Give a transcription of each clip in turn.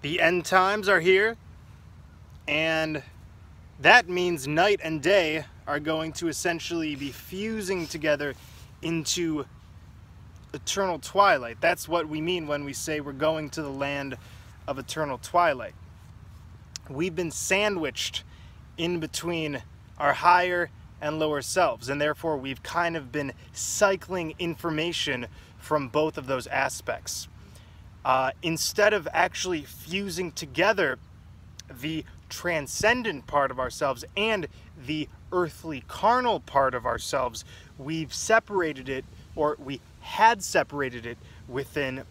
The end times are here, and that means night and day are going to essentially be fusing together into eternal twilight. That's what we mean when we say we're going to the land of eternal twilight. We've been sandwiched in between our higher and lower selves, and therefore we've kind of been cycling information from both of those aspects. Instead of actually fusing together the transcendent part of ourselves and the earthly carnal part of ourselves, we've separated it, or we had separated it within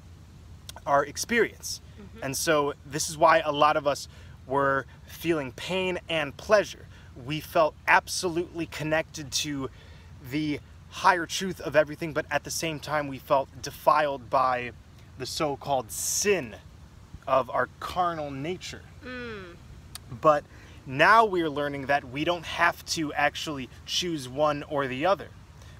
our experience. And so this is why a lot of us were feeling pain and pleasure. We felt absolutely connected to the higher truth of everything, but at the same time we felt defiled by the so-called sin of our carnal nature. But now we're learning that we don't have to actually choose one or the other.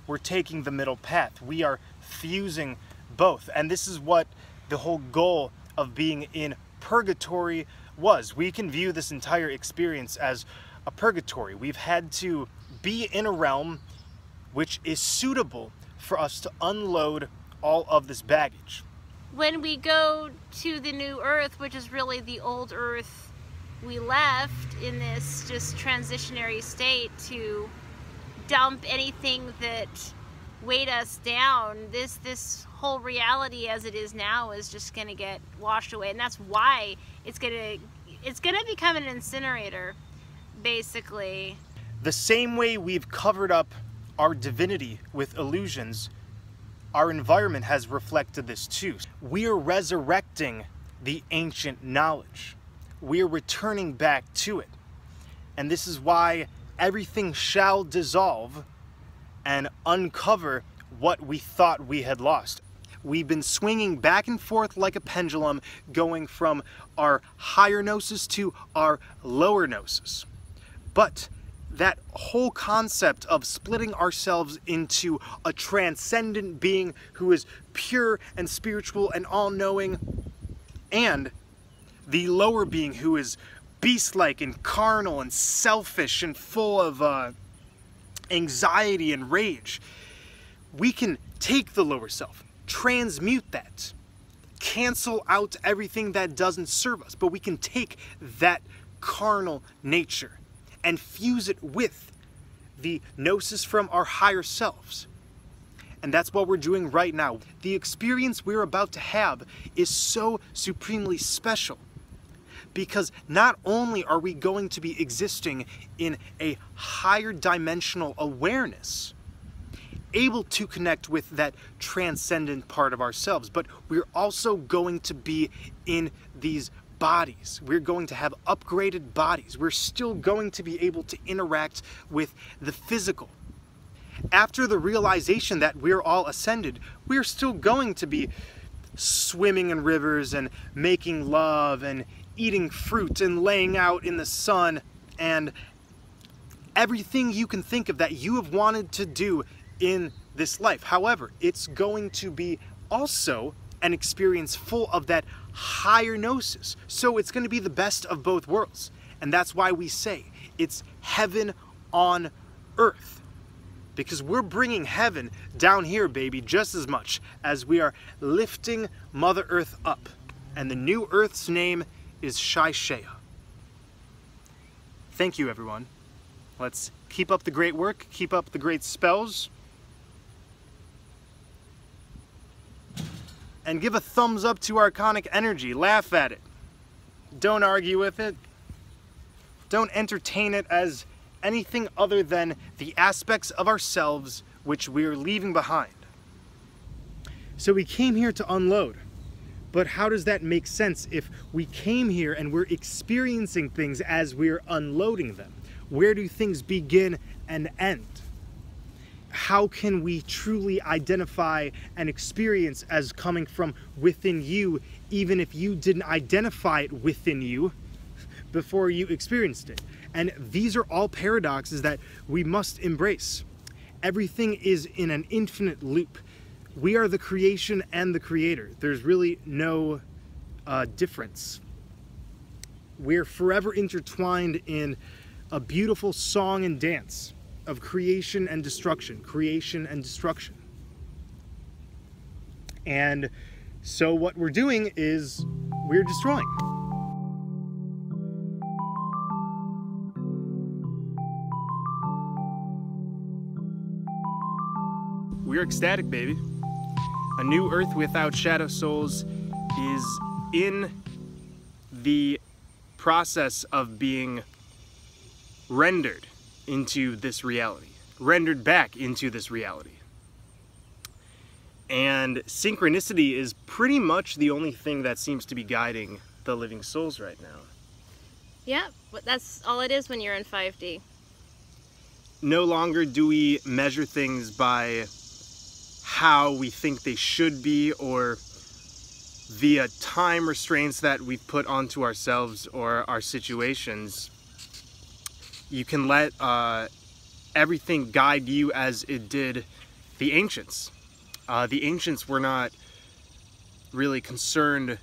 We're taking the middle path. We are fusing both. And this is what the whole goal of being in purgatory was. We can view this entire experience as a purgatory. We've had to be in a realm which is suitable for us to unload all of this baggage. When we go to the new earth, which is really the old earth we left in this just transitionary state to dump anything that weighed us down, this whole reality as it is now is just going to get washed away, and that's why it's going to become an incinerator, basically. The same way we've covered up our divinity with illusions, our environment has reflected this too. We are resurrecting the ancient knowledge. We are returning back to it. And this is why everything shall dissolve and uncover what we thought we had lost. We've been swinging back and forth like a pendulum, going from our higher gnosis to our lower gnosis. But that whole concept of splitting ourselves into a transcendent being who is pure and spiritual and all-knowing, and the lower being who is beast-like and carnal and selfish and full of anxiety and rage, we can take the lower self, transmute that, cancel out everything that doesn't serve us, but we can take that carnal nature and fuse it with the gnosis from our higher selves. And that's what we're doing right now. The experience we're about to have is so supremely special, because not only are we going to be existing in a higher dimensional awareness, able to connect with that transcendent part of ourselves, but we're also going to be in these bodies. We're going to have upgraded bodies. We're still going to be able to interact with the physical. After the realization that we're all ascended, we're still going to be swimming in rivers and making love and eating fruit and laying out in the sun and everything you can think of that you have wanted to do in this life. However, it's going to be also an experience full of that higher gnosis. So it's going to be the best of both worlds. And that's why we say it's heaven on earth. Because we're bringing heaven down here, baby, just as much as we are lifting Mother Earth up. And the new Earth's name is Shaishea. Thank you, everyone. Let's keep up the great work, keep up the great spells, and give a thumbs up to Archonic Energy. Laugh at it. Don't argue with it. Don't entertain it as anything other than the aspects of ourselves which we're leaving behind. So we came here to unload. But how does that make sense if we came here and we're experiencing things as we're unloading them? Where do things begin and end? How can we truly identify an experience as coming from within you, even if you didn't identify it within you before you experienced it? And these are all paradoxes that we must embrace. Everything is in an infinite loop. We are the creation and the creator. There's really no difference. We're forever intertwined in a beautiful song and dance of creation and destruction, creation and destruction. And so what we're doing is we're destroying. We're ecstatic, baby. A new earth without shadow souls is in the process of being rendered into this reality, rendered back into this reality. And synchronicity is pretty much the only thing that seems to be guiding the living souls right now. Yeah, but that's all it is when you're in 5D. No longer do we measure things by how we think they should be or via time restraints that we've put onto ourselves or our situations. You can let everything guide you as it did the ancients. The ancients were not really concerned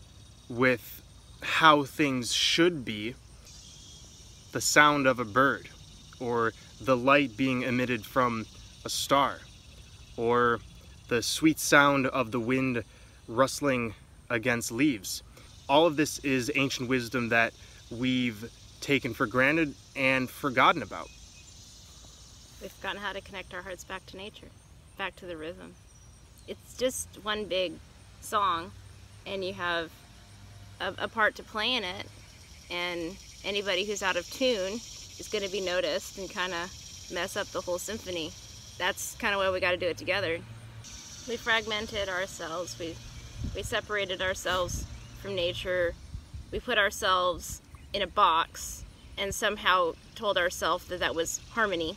with how things should be. The sound of a bird, or the light being emitted from a star, or the sweet sound of the wind rustling against leaves. All of this is ancient wisdom that we've taken for granted and forgotten about. We've forgotten how to connect our hearts back to nature, back to the rhythm. It's just one big song, and you have a part to play in it, and anybody who's out of tune is going to be noticed and kind of mess up the whole symphony. That's kind of why we got to do it together. We fragmented ourselves, we separated ourselves from nature, we put ourselves in a box and somehow told ourselves that that was harmony,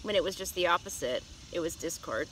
when it was just the opposite. It was discord.